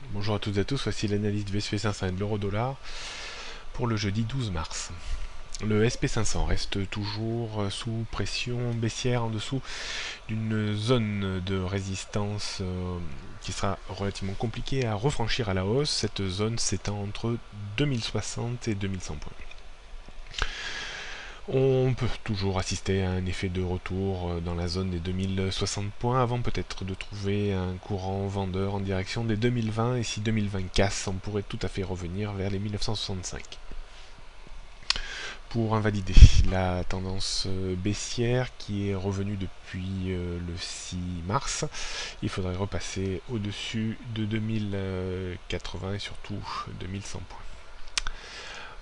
Bonjour à toutes et à tous, voici l'analyse du SP500 et de l'euro-dollar pour le jeudi 12 mars. Le SP500 reste toujours sous pression baissière en dessous d'une zone de résistance qui sera relativement compliquée à refranchir à la hausse. Cette zone s'étend entre 2060 et 2100 points. On peut toujours assister à un effet de retour dans la zone des 2060 points avant peut-être de trouver un courant vendeur en direction des 2020, et si 2020 casse, on pourrait tout à fait revenir vers les 1965. Pour invalider la tendance baissière qui est revenue depuis le 6 mars, il faudrait repasser au-dessus de 2080 et surtout 2100 points.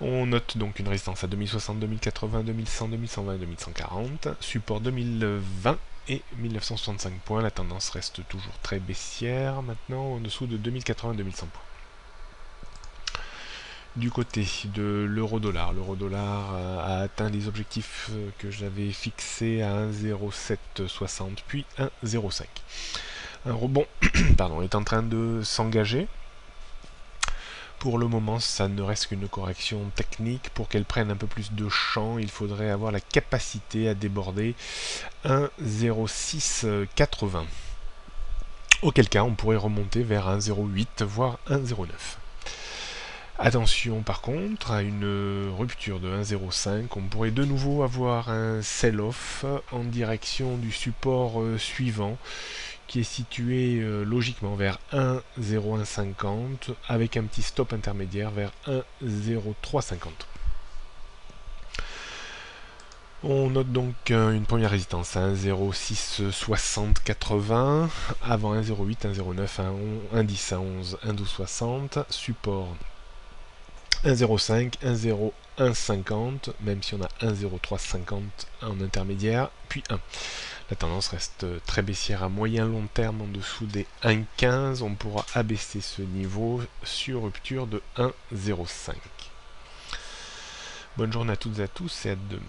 On note donc une résistance à 2060, 2080, 2100, 2120 et 2140, support 2020 et 1965 points. La tendance reste toujours très baissière, maintenant en dessous de 2080 et 2100 points. Du côté de l'euro-dollar, l'euro-dollar a atteint les objectifs que j'avais fixés à 1,0760 puis 1,05. Un rebond est en train de s'engager. Pour le moment, ça ne reste qu'une correction technique. Pour qu'elle prenne un peu plus de champ, il faudrait avoir la capacité à déborder 1,0680. Auquel cas, on pourrait remonter vers 1,08 voire 1,09. Attention par contre à une rupture de 1,05, on pourrait de nouveau avoir un sell-off en direction du support suivant qui est situé logiquement vers 1,0150 avec un petit stop intermédiaire vers 1,0350. On note donc une première résistance à 1,0660-80, avant 1,08, 1,09, 1,10 à 11, 1,1260, support 1,05, 1,0150, même si on a 1,0350 en intermédiaire, puis 1. La tendance reste très baissière à moyen long terme en dessous des 1,15. On pourra abaisser ce niveau sur rupture de 1,05. Bonne journée à toutes et à tous et à demain.